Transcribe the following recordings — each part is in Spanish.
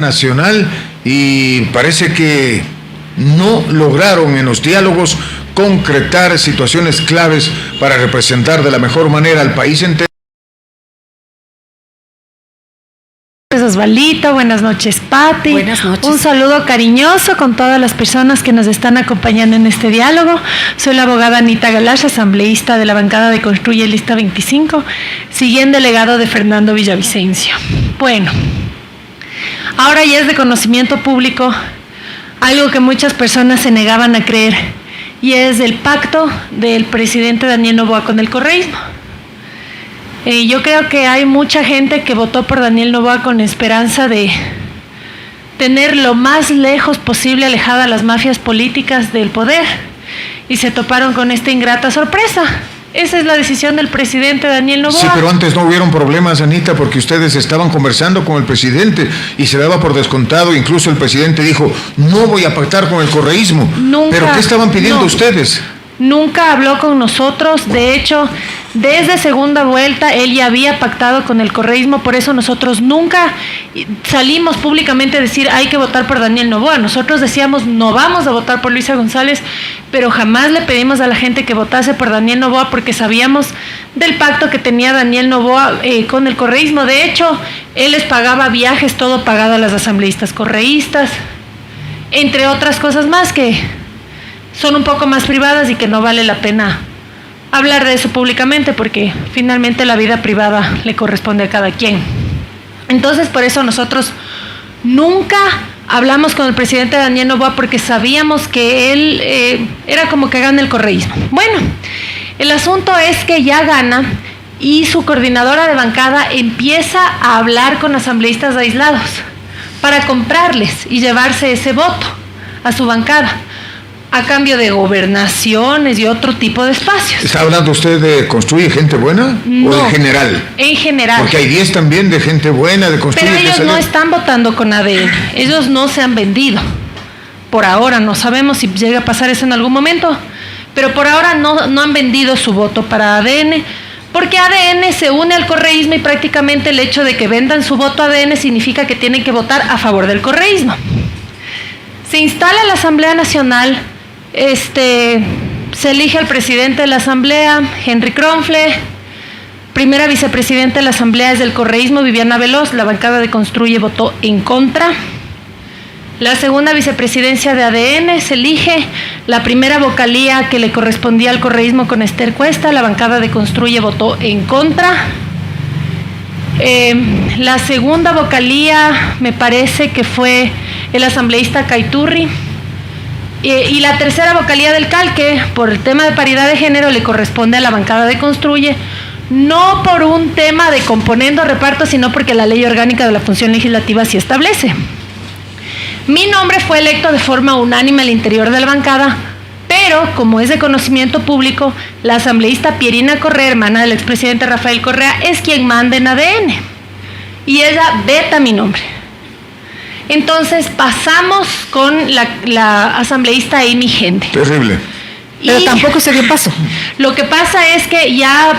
Nacional y parece que no lograron en los diálogos concretar situaciones claves para representar de la mejor manera al país entero. Osvaldito, buenas noches, Pati. Buenas noches. Un saludo cariñoso con todas las personas que nos están acompañando en este diálogo. Soy la abogada Anita Galash, asambleísta de la bancada de Construye Lista 25, siguiente delegado de Fernando Villavicencio. Bueno, ahora ya es de conocimiento público algo que muchas personas se negaban a creer, y es el pacto del presidente Daniel Noboa con el correísmo. Yo creo que hay mucha gente que votó por Daniel Noboa con esperanza de tener lo más lejos posible alejada a las mafias políticas del poder, y se toparon con esta ingrata sorpresa. Esa es la decisión del presidente Daniel Noboa. Sí, pero antes no hubieron problemas, Anita, porque ustedes estaban conversando con el presidente y se daba por descontado. Incluso el presidente dijo, no voy a pactar con el correísmo. Nunca. ¿Pero qué estaban pidiendo ustedes? Nunca habló con nosotros. De hecho, desde segunda vuelta él ya había pactado con el correísmo. Por eso nosotros nunca salimos públicamente a decir hay que votar por Daniel Noboa. Nosotros decíamos no vamos a votar por Luisa González, pero jamás le pedimos a la gente que votase por Daniel Noboa, porque sabíamos del pacto que tenía Daniel Noboa con el correísmo. De hecho, él les pagaba viajes, todo pagado a las asambleístas correístas, entre otras cosas más que son un poco más privadas y que no vale la pena hablar de eso públicamente, porque finalmente la vida privada le corresponde a cada quien. Entonces, por eso nosotros nunca hablamos con el presidente Daniel Noboa, porque sabíamos que él era como que gana el correísmo. Bueno, el asunto es que ya gana y su coordinadora de bancada empieza a hablar con asambleístas aislados para comprarles y llevarse ese voto a su bancada, a cambio de gobernaciones y otro tipo de espacios. ¿Está hablando usted de Construye Gente Buena? No, ¿O en general? En general. Porque hay 10 también de Gente Buena, de Construye. Pero ellos no están votando con ADN, ellos no se han vendido. Por ahora, no sabemos si llega a pasar eso en algún momento, pero por ahora no han vendido su voto para ADN, porque ADN se une al correísmo, y prácticamente el hecho de que vendan su voto a ADN significa que tienen que votar a favor del correísmo. Se instala la Asamblea Nacional. Se elige al presidente de la Asamblea, Henry Kronfle. Primera vicepresidenta de la Asamblea es del correísmo, Viviana Veloz. La bancada de Construye votó en contra. La segunda vicepresidencia de ADN se elige. La primera vocalía que le correspondía al correísmo con Esther Cuesta. La bancada de Construye votó en contra. La segunda vocalía me parece que fue el asambleísta Caiturri. Y la tercera vocalía del Calque, por el tema de paridad de género, le corresponde a la bancada de Construye, no por un tema de componendo reparto, sino porque la ley orgánica de la función legislativa sí establece. Mi nombre fue electo de forma unánime al interior de la bancada, pero como es de conocimiento público, la asambleísta Pierina Correa, hermana del expresidente Rafael Correa, es quien manda en ADN, y ella veta mi nombre. Entonces pasamos con la asambleísta Amy Gente. Terrible. Pero tampoco se dio paso. Lo que pasa es que ya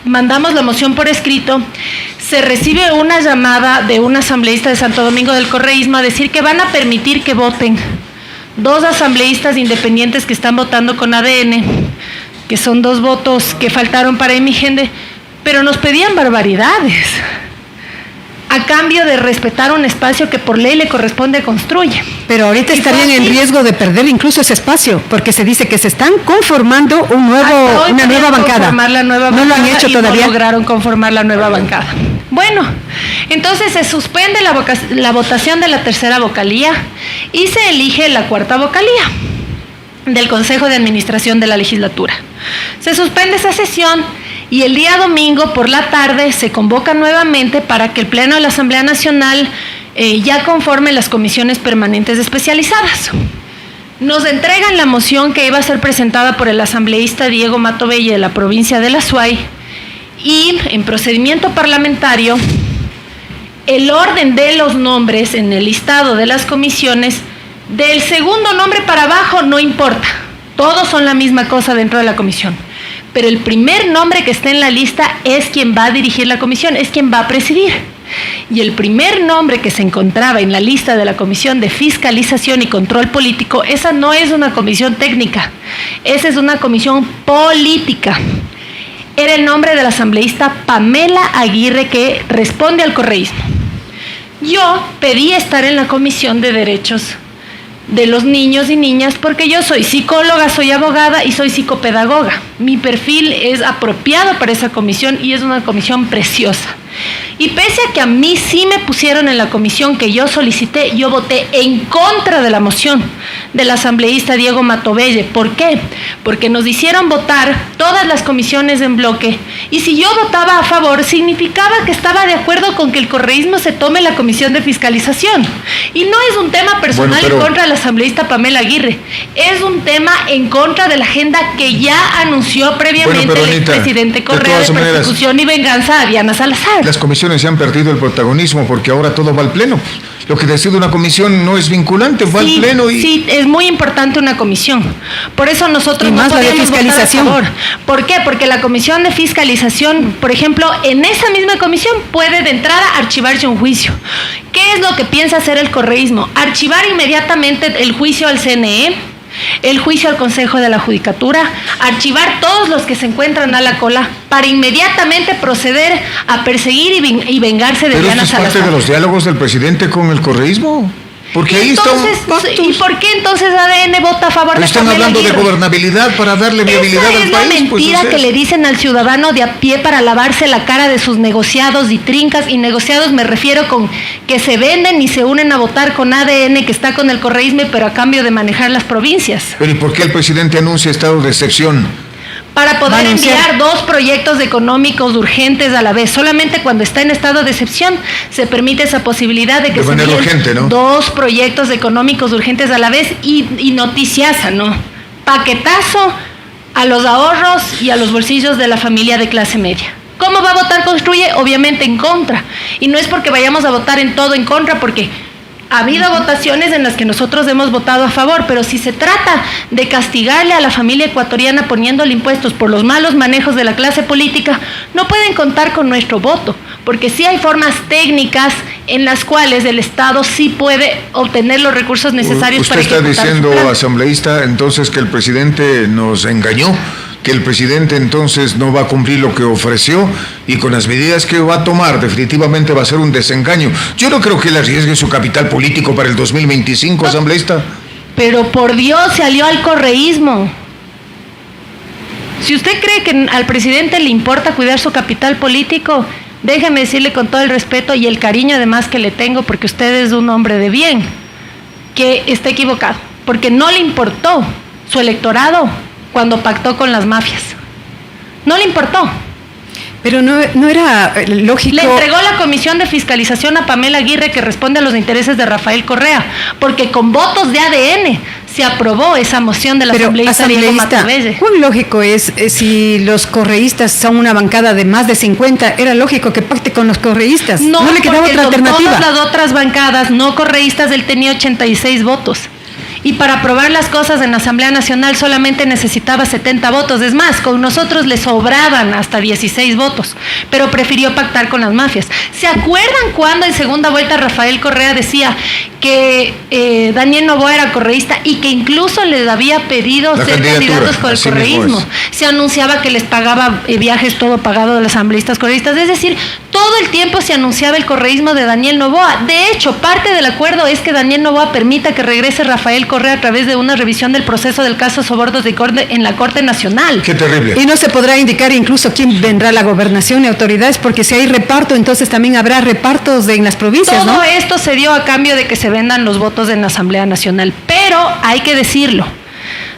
mandamos la moción por escrito, se recibe una llamada de un asambleísta de Santo Domingo del correísmo a decir que van a permitir que voten dos asambleístas independientes que están votando con ADN, que son 2 votos que faltaron para Amy Gente, pero nos pedían barbaridades a cambio de respetar un espacio que por ley le corresponde a Construye. Pero ahorita estarían en riesgo de perder incluso ese espacio, porque se dice que se están conformando una nueva bancada. No lo han hecho todavía. No lograron conformar la nueva bancada. Bueno, entonces se suspende la votación de la tercera vocalía y se elige la cuarta vocalía del Consejo de Administración de la legislatura. Se suspende esa sesión y el día domingo por la tarde se convoca nuevamente para que el Pleno de la Asamblea Nacional ya conforme las comisiones permanentes especializadas. Nos entregan la moción que iba a ser presentada por el asambleísta Diego Matovelle de la provincia de La Suay, y en procedimiento parlamentario el orden de los nombres en el listado de las comisiones, del segundo nombre para abajo no importa, todos son la misma cosa dentro de la comisión, pero el primer nombre que esté en la lista es quien va a dirigir la comisión, es quien va a presidir. Y el primer nombre que se encontraba en la lista de la Comisión de Fiscalización y Control Político, esa no es una comisión técnica, esa es una comisión política. Era el nombre de la asambleísta Pamela Aguirre, que responde al correísmo. Yo pedí estar en la Comisión de Derechos de los Niños y Niñas porque yo soy psicóloga, soy abogada y soy psicopedagoga. Mi perfil es apropiado para esa comisión y es una comisión preciosa. Y pese a que a mí sí me pusieron en la comisión que yo solicité, yo voté en contra de la moción del asambleísta Diego Matovelle. ¿Por qué? Porque nos hicieron votar todas las comisiones en bloque, y si yo votaba a favor, significaba que estaba de acuerdo con que el correísmo se tome la comisión de fiscalización. Y no es un tema personal en contra de la asambleísta Pamela Aguirre, es un tema en contra de la agenda que ya anunció previamente el expresidente Correa de persecución y venganza a Diana Salazar. Las comisiones se han perdido el protagonismo porque ahora todo va al pleno. Lo que decide una comisión no es vinculante, va al pleno y... Sí, es muy importante una comisión. Por eso nosotros no podemos votar a favor. ¿Por qué? Porque la comisión de fiscalización, por ejemplo, en esa misma comisión puede de entrada archivarse un juicio. ¿Qué es lo que piensa hacer el correísmo? Archivar inmediatamente el juicio al CNE, el juicio al Consejo de la Judicatura, archivar todos los que se encuentran a la cola para inmediatamente proceder a perseguir y vengarse de Diana Salazar. ¿Pero esto es parte de los diálogos del presidente con el correísmo? Porque ahí entonces, ¿y por qué entonces ADN vota a favor de Pamela Aguirre? Están hablando de gobernabilidad para darle viabilidad al país. Esa es la mentira que le dicen al ciudadano de a pie para lavarse la cara de sus negociados y trincas. Y negociados me refiero con que se venden y se unen a votar con ADN, que está con el correísmo, pero a cambio de manejar las provincias. ¿Pero y por qué el presidente anuncia estado de excepción? Para poder enviar 2 proyectos económicos urgentes a la vez. Solamente cuando está en estado de excepción se permite esa posibilidad de que se envíen urgente, ¿no? 2 proyectos económicos urgentes a la vez y noticiaza, ¿no? Paquetazo a los ahorros y a los bolsillos de la familia de clase media. ¿Cómo va a votar Construye? Obviamente en contra. Y no es porque vayamos a votar en todo en contra, porque ha habido votaciones en las que nosotros hemos votado a favor, pero si se trata de castigarle a la familia ecuatoriana poniéndole impuestos por los malos manejos de la clase política, no pueden contar con nuestro voto, porque sí hay formas técnicas en las cuales el Estado sí puede obtener los recursos necesarios para ejecutar su plan. Usted está diciendo, asambleísta, entonces que el presidente nos engañó, que el presidente entonces no va a cumplir lo que ofreció y con las medidas que va a tomar definitivamente va a ser un desengaño. Yo no creo que él arriesgue su capital político para el 2025, no, asambleísta. Pero por Dios, se alió al correísmo. Si usted cree que al presidente le importa cuidar su capital político, déjeme decirle con todo el respeto y el cariño además que le tengo, porque usted es un hombre de bien, que está equivocado, porque no le importó su electorado cuando pactó con las mafias. No le importó. Pero no era lógico. Le entregó la comisión de fiscalización a Pamela Aguirre, que responde a los intereses de Rafael Correa, porque con votos de ADN se aprobó esa moción de la asambleísta Diego Matovelle. ¿Cuán lógico es si los correístas son una bancada de más de 50? Era lógico que pacte con los correístas. No le quedaba otra alternativa. Todas las otras bancadas no correístas, él tenía 86 votos. Y para aprobar las cosas en la Asamblea Nacional solamente necesitaba 70 votos. Es más, con nosotros le sobraban hasta 16 votos, pero prefirió pactar con las mafias. ¿Se acuerdan cuando en segunda vuelta Rafael Correa decía que Daniel Noboa era correísta y que incluso les había pedido ser candidatos con el correísmo? Se anunciaba que les pagaba viajes, todo pagado de los asambleístas correístas. Es decir, todo el tiempo se anunciaba el correísmo de Daniel Noboa. De hecho, parte del acuerdo es que Daniel Noboa permita que regrese Rafael Correa a través de una revisión del proceso del caso Sobornos en la Corte Nacional. ¡Qué terrible! Y no se podrá indicar incluso quién vendrá a la gobernación y autoridades, porque si hay reparto, entonces también habrá repartos en las provincias, Todo ¿no? esto se dio a cambio de que se vendan los votos en la Asamblea Nacional. Pero hay que decirlo,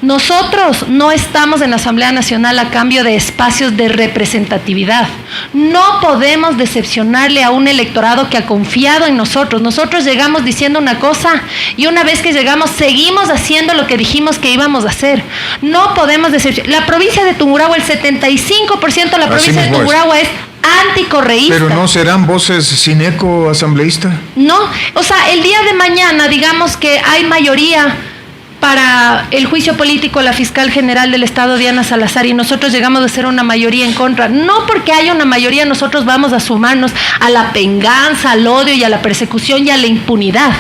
nosotros no estamos en la Asamblea Nacional a cambio de espacios de representatividad. No podemos decepcionarle a un electorado que ha confiado en nosotros. Nosotros llegamos diciendo una cosa y una vez que llegamos seguimos haciendo lo que dijimos que íbamos a hacer. No podemos decepcionar. La provincia de Tungurahua, el 75% de la provincia de Tungurahua es anticorreísta. ¿Pero no serán voces sin eco, asambleísta? No, o sea, el día de mañana digamos que hay mayoría para el juicio político a la fiscal general del Estado, Diana Salazar, y nosotros llegamos a ser una mayoría en contra. No porque haya una mayoría nosotros vamos a sumarnos a la venganza, al odio y a la persecución y a la impunidad.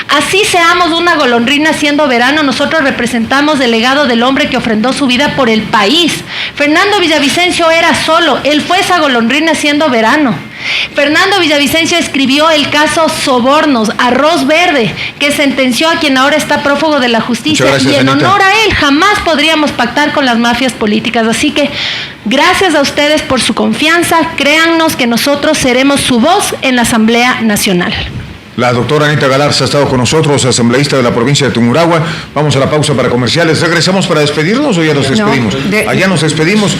Así seamos una golondrina siendo verano, nosotros representamos el legado del hombre que ofrendó su vida por el país. Fernando Villavicencio era solo, él fue esa golondrina siendo verano. Fernando Villavicencio escribió el caso Sobornos, Arroz Verde, que sentenció a quien ahora está prófugo de la justicia. Gracias, y en Anita. honor a él jamás podríamos pactar con las mafias políticas. Así que gracias a ustedes por su confianza. Créannos que nosotros seremos su voz en la Asamblea Nacional. La doctora Anita Galarza ha estado con nosotros, asambleísta de la provincia de Tungurahua. Vamos a la pausa para comerciales. ¿Regresamos para despedirnos o ya nos despedimos? No, Allá nos despedimos.